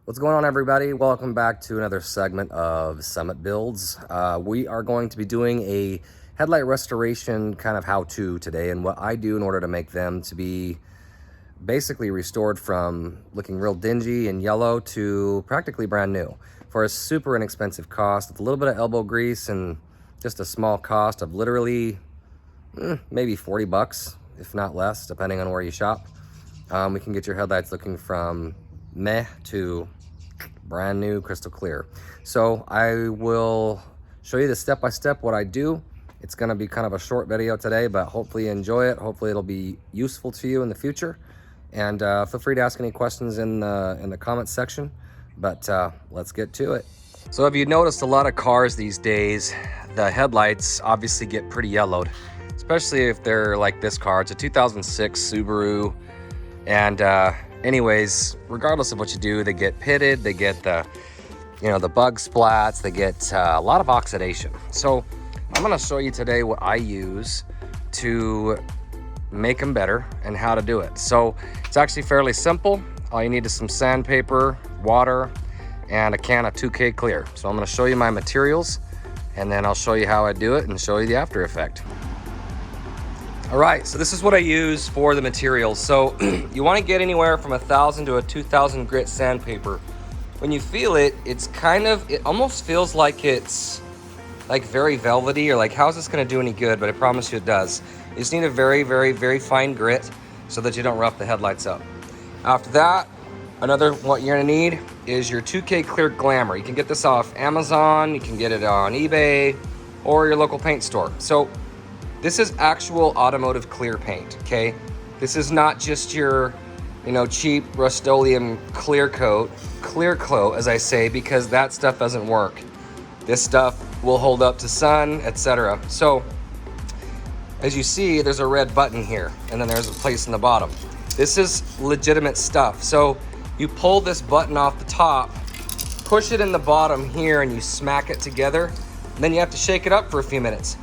What's going on, everybody? Welcome back to another segment of Summit Builds. We are going to be doing a headlight restoration kind of how-to today, and what I do in order to make them to be basically restored from looking real dingy and yellow to practically brand new for a super inexpensive cost with a little bit of elbow grease and just a small cost of literally maybe 40 bucks, if not less, depending on where you shop. We can get your headlights looking from meh to brand new, crystal clear. So I will show you the step-by-step what I do. It's going to be kind of a short video today, but hopefully you enjoy it. Hopefully it'll be useful to you in the future. And feel free to ask any questions in the comments section. But let's get to it. So if you noticed, a lot of cars these days, the headlights obviously get pretty yellowed, especially if they're like this car. It's a 2006 Subaru. And anyways, regardless of what you do, they get pitted, they get the bug splats, they get a lot of oxidation. So I'm going to show you today what I use to make them better and how to do it. So it's actually fairly simple. All you need is some sandpaper, water, and a can of 2K clear. So I'm going to show you my materials, and then I'll show you how I do it and show you the after effect. All right, so this is what I use for the materials. So you want to get anywhere from 1,000 to 2,000 grit sandpaper. When you feel it, it almost feels like it's like very velvety, or like, how's this going to do any good? But I promise you it does. You just need a very, very, very fine grit so that you don't rough the headlights up. After that, what you're going to need is your 2K clear glamour. You can get this off Amazon, you can get it on eBay, or your local paint store. So this is actual automotive clear paint, okay? This is not just your, cheap Rust-Oleum clear coat, as I say, because that stuff doesn't work. This stuff will hold up to sun, etc. So, as you see, there's a red button here, and then there's a place in the bottom. This is legitimate stuff. So, you pull this button off the top, push it in the bottom here, and you smack it together. And then you have to shake it up for a few minutes.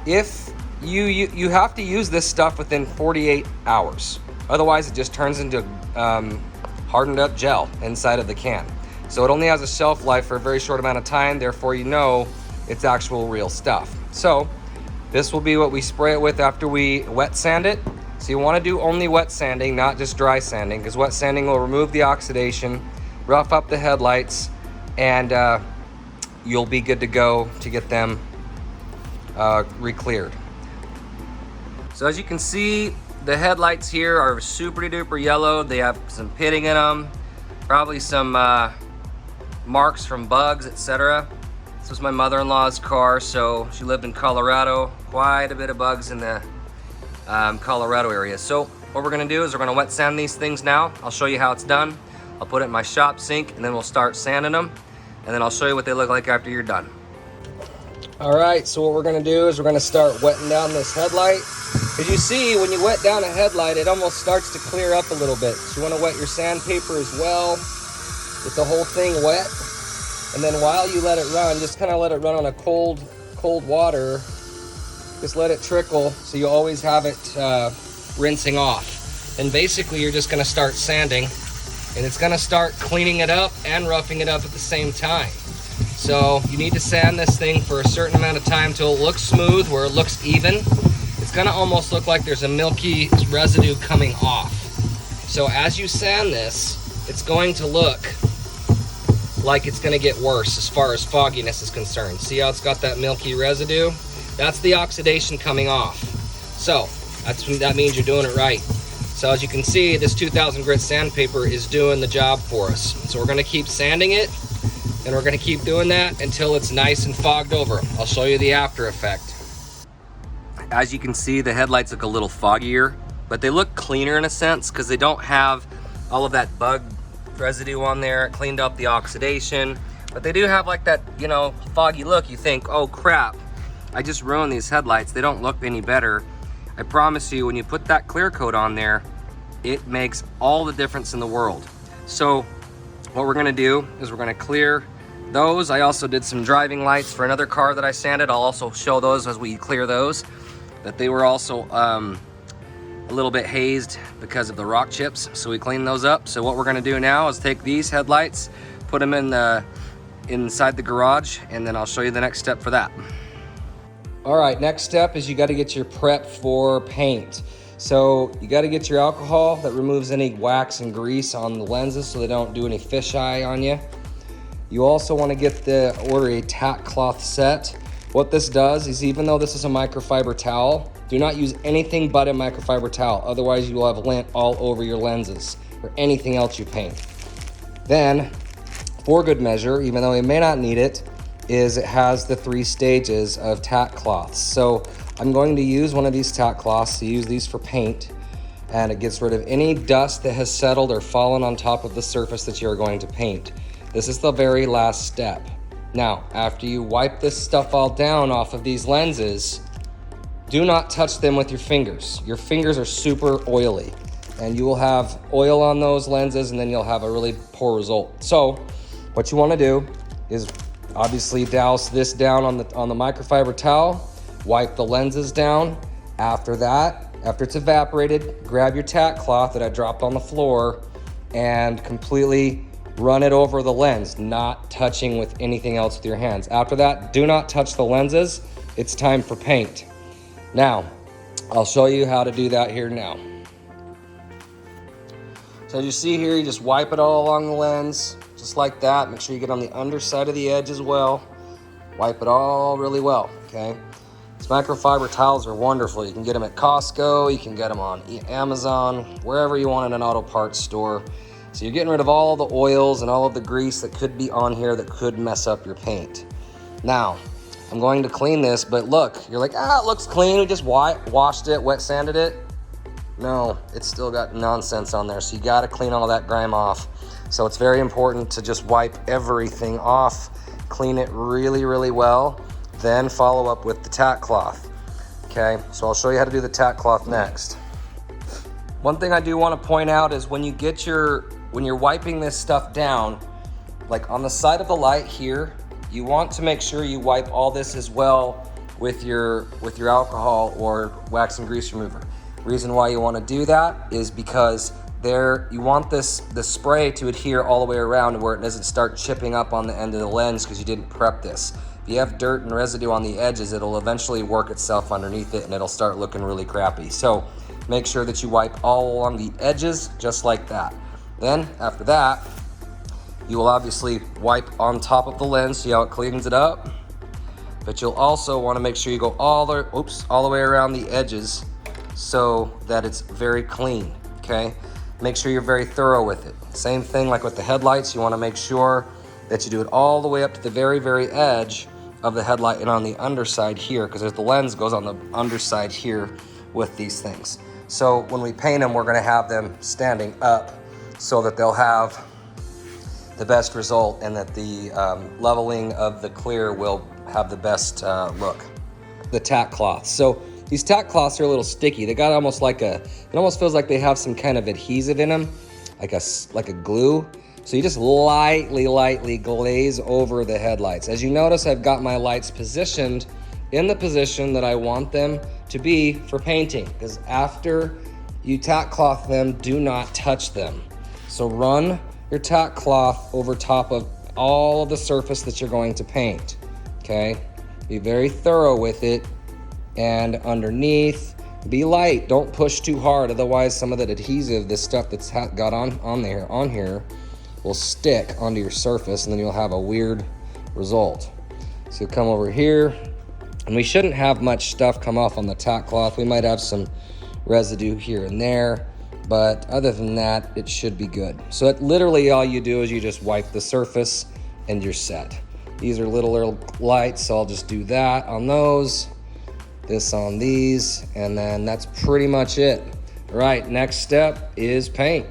If you have to use this stuff within 48 hours. Otherwise, it just turns into hardened up gel inside of the can. So it only has a shelf life for a very short amount of time. Therefore, it's actual real stuff. So this will be what we spray it with after we wet sand it. So you want to do only wet sanding, not just dry sanding, because wet sanding will remove the oxidation, rough up the headlights, and you'll be good to go to get them re-cleared. So as you can see, the headlights here are super duper yellow. They have some pitting in them, probably some marks from bugs, etc. This was my mother-in-law's car, so she lived in Colorado. Quite a bit of bugs in the Colorado area. So what we're gonna do is we're gonna wet sand these things now. I'll show you how it's done. I'll put it in my shop sink, and then we'll start sanding them, and then I'll show you what they look like after you're done. All right, so what we're gonna do is we're gonna start wetting down this headlight. As you see, when you wet down a headlight, it almost starts to clear up a little bit. So you wanna wet your sandpaper as well, get the whole thing wet. And then while you let it run, just kind of let it run on a cold water. Just let it trickle, so you always have it rinsing off. And basically, you're just gonna start sanding, and it's gonna start cleaning it up and roughing it up at the same time. So you need to sand this thing for a certain amount of time till it looks smooth, where it looks even. It's gonna almost look like there's a milky residue coming off. So as you sand this, it's going to look like it's gonna get worse as far as fogginess is concerned. See how it's got that milky residue? That's the oxidation coming off. So that means you're doing it right. So as you can see, this 2,000 grit sandpaper is doing the job for us. So we're gonna keep sanding it, and we're gonna keep doing that until it's nice and fogged over. I'll show you the after effect. As you can see, the headlights look a little foggier, but they look cleaner in a sense because they don't have all of that bug residue on there. It cleaned up the oxidation, but they do have like that, foggy look. You think, oh crap, I just ruined these headlights. They don't look any better. I promise you, when you put that clear coat on there, it makes all the difference in the world. So what we're gonna do is we're gonna clear those. I also did some driving lights for another car that I sanded. I'll also show those as we clear those, that they were also a little bit hazed because of the rock chips, so we cleaned those up. So what we're gonna do now is take these headlights, put them inside the garage, and then I'll show you the next step for that. All right, next step is you gotta get your prep for paint. So you gotta get your alcohol that removes any wax and grease on the lenses so they don't do any fisheye on you. You also wanna order a tack cloth set. What this does is, even though this is a microfiber towel, do not use anything but a microfiber towel. Otherwise you will have lint all over your lenses or anything else you paint. Then, for good measure, even though you may not need it, is it has the 3 stages of tack cloths. So I'm going to use one of these tack cloths to use these for paint, and it gets rid of any dust that has settled or fallen on top of the surface that you're going to paint. This is the very last step. Now, after you wipe this stuff all down off of these lenses, do not touch them with your fingers. Your fingers are super oily, and you will have oil on those lenses, and then you'll have a really poor result. So what you want to do is obviously douse this down on the microfiber towel, wipe the lenses down. After that, after it's evaporated, grab your tack cloth that I dropped on the floor and completely run it over the lens, not touching with anything else with your hands. After that, do not touch the lenses. It's time for paint. Now, I'll show you how to do that here now. So as you see here, you just wipe it all along the lens, just like that. Make sure you get on the underside of the edge as well. Wipe it all really well, okay? These microfiber towels are wonderful. You can get them at Costco, you can get them on Amazon, wherever you want in an auto parts store. So you're getting rid of all the oils and all of the grease that could be on here that could mess up your paint. Now, I'm going to clean this, but look, you're like, it looks clean. We just washed it, wet sanded it. No, it's still got nonsense on there. So you gotta clean all that grime off. So it's very important to just wipe everything off, clean it really, really well, then follow up with the tack cloth. Okay, so I'll show you how to do the tack cloth next. One thing I do want to point out is when you're wiping this stuff down, like on the side of the light here, you want to make sure you wipe all this as well with your alcohol or wax and grease remover. Reason why you want to do that is because you want the spray to adhere all the way around where it doesn't start chipping up on the end of the lens because you didn't prep this. If you have dirt and residue on the edges, it'll eventually work itself underneath it and it'll start looking really crappy. So make sure that you wipe all along the edges just like that. Then after that, you will obviously wipe on top of the lens, see how it cleans it up. But you'll also want to make sure you go all the way around the edges so that it's very clean, okay? Make sure you're very thorough with it. Same thing like with the headlights, you want to make sure that you do it all the way up to the very, very edge of the headlight and on the underside here, because the lens goes on the underside here with these things. So when we paint them, we're going to have them standing up so that they'll have the best result and that the leveling of the clear will have the best look. The tack cloths. So these tack cloths are a little sticky. They got almost like it almost feels like they have some kind of adhesive in them, like a glue. So you just lightly glaze over the headlights. As you notice, I've got my lights positioned in the position that I want them to be for painting, because after you tack cloth them, do not touch them. So run your tack cloth over top of all of the surface that you're going to paint, okay? Be very thorough with it, and underneath, be light, don't push too hard, otherwise some of that adhesive, this stuff that's got on here, will stick onto your surface and then you'll have a weird result. So you'll come over here, and we shouldn't have much stuff come off on the tack cloth. We might have some residue here and there, but other than that, it should be good. So literally all you do is you just wipe the surface and you're set. These are little lights, so I'll just do that on those, this on these, and then that's pretty much it. All right, next step is paint.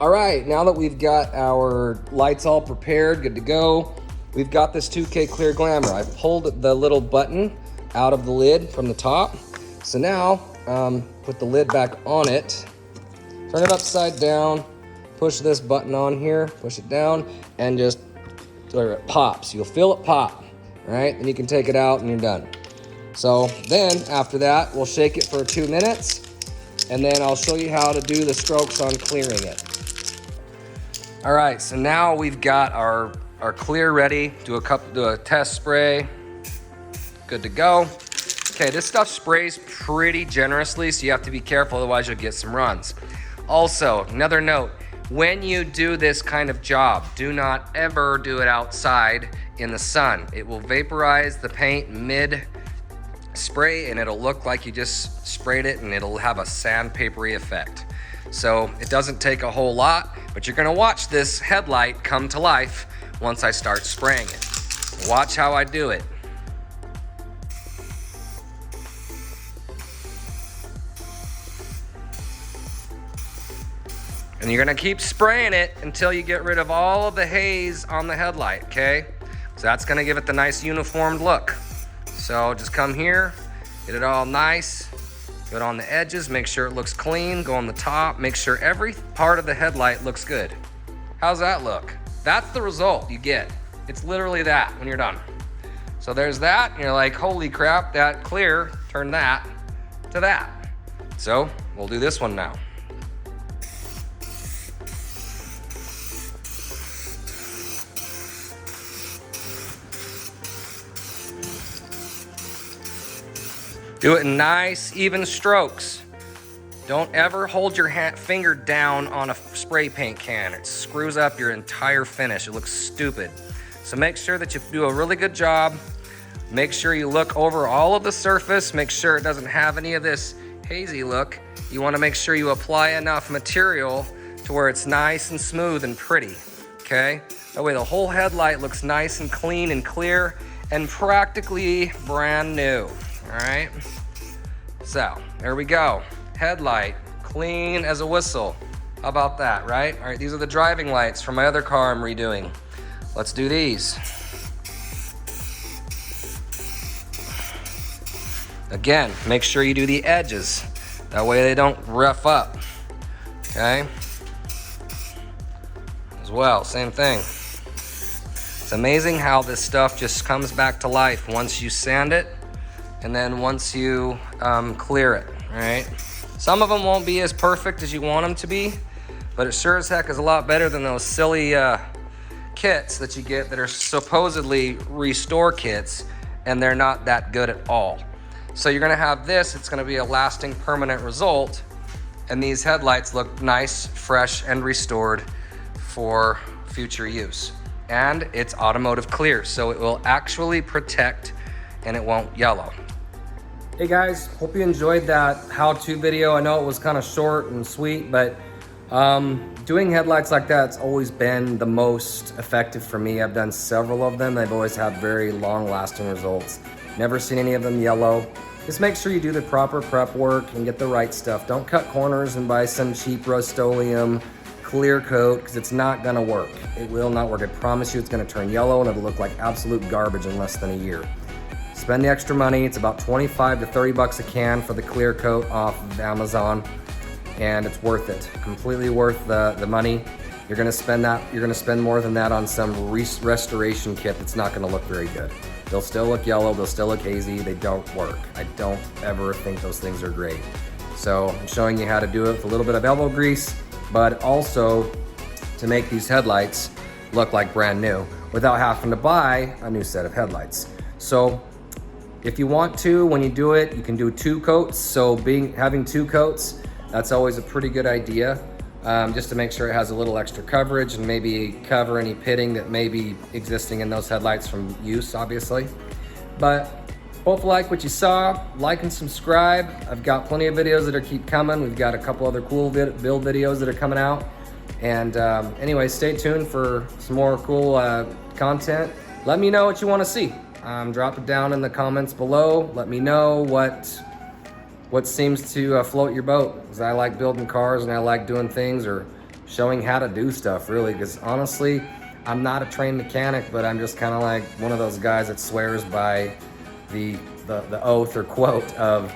All right, now that we've got our lights all prepared, good to go, we've got this 2K Clear Glamour. I pulled the little button out of the lid from the top. So now, put the lid back on it, turn it upside down, push this button on here, push it down, and just, or it pops. You'll feel it pop, all right? Then you can take it out and you're done. So then after that, we'll shake it for 2 minutes, and then I'll show you how to do the strokes on clearing it. All right, so now we've got our clear ready. Do a test spray. Good to go. Okay, this stuff sprays pretty generously, so you have to be careful, otherwise you'll get some runs. Also, another note, when you do this kind of job, do not ever do it outside in the sun. It will vaporize the paint mid-spray and it'll look like you just sprayed it, and it'll have a sandpapery effect. So it doesn't take a whole lot, but you're gonna watch this headlight come to life once I start spraying it. Watch how I do it. And you're gonna keep spraying it until you get rid of all of the haze on the headlight, okay? So that's gonna give it the nice uniformed look. So just come here, get it all nice, go on the edges, make sure it looks clean, go on the top, make sure every part of the headlight looks good. How's that look? That's the result you get. It's literally that when you're done. So there's that, and you're like, holy crap, that clear turned that to that. So we'll do this one now. Do it in nice, even strokes. Don't ever hold your finger down on a spray paint can. It screws up your entire finish. It looks stupid. So make sure that you do a really good job. Make sure you look over all of the surface. Make sure it doesn't have any of this hazy look. You want to make sure you apply enough material to where it's nice and smooth and pretty, okay? That way the whole headlight looks nice and clean and clear and practically brand new. All right, so there we go. Headlight, clean as a whistle. How about that, right? All right, these are the driving lights from my other car I'm redoing. Let's do these. Again, make sure you do the edges. That way they don't rough up, okay? As well, same thing. It's amazing how this stuff just comes back to life once you sand it and then once you clear it, all right? Some of them won't be as perfect as you want them to be, but it sure as heck is a lot better than those silly kits that you get that are supposedly restore kits, and they're not that good at all. So you're gonna have this, it's gonna be a lasting permanent result, and these headlights look nice, fresh, and restored for future use. And it's automotive clear, so it will actually protect and it won't yellow. Hey guys, hope you enjoyed that how-to video. I know it was kind of short and sweet, but doing headlights like that's always been the most effective for me. I've done several of them. They've always had very long-lasting results. Never seen any of them yellow. Just make sure you do the proper prep work and get the right stuff. Don't cut corners and buy some cheap Rust-Oleum clear coat, because it's not gonna work. It will not work. I promise you it's gonna turn yellow and it'll look like absolute garbage in less than a year. Spend the extra money. It's about 25 to 30 bucks a can for the clear coat off of Amazon, and it's worth it. Completely worth the money. You're gonna spend that. You're gonna spend more than that on some restoration kit that's not gonna look very good. They'll still look yellow. They'll still look hazy. They don't work. I don't ever think those things are great. So I'm showing you how to do it with a little bit of elbow grease, but also to make these headlights look like brand new without having to buy a new set of headlights. So if you want to, when you do it, you can do 2 coats. So having 2 coats, that's always a pretty good idea, just to make sure it has a little extra coverage and maybe cover any pitting that may be existing in those headlights from use, obviously. But hope you like what you saw. Like and subscribe. I've got plenty of videos that keep coming. We've got a couple other cool build videos that are coming out. And anyway, stay tuned for some more cool content. Let me know what you want to see. Drop it down in the comments below. Let me know what seems to float your boat, because I like building cars and I like doing things or showing how to do stuff, really, because honestly, I'm not a trained mechanic, but I'm just kind of like one of those guys that swears by the oath or quote of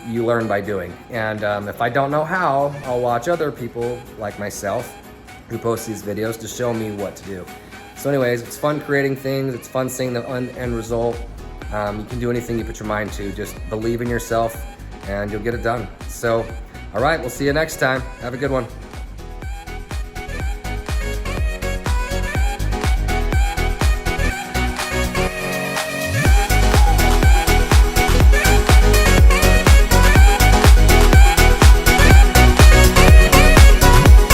you learn by doing. And if I don't know how, I'll watch other people like myself who post these videos to show me what to do. So anyways, it's fun creating things. It's fun seeing the end result. You can do anything you put your mind to. Just believe in yourself and you'll get it done. So All right, we'll see you next time. Have a good one.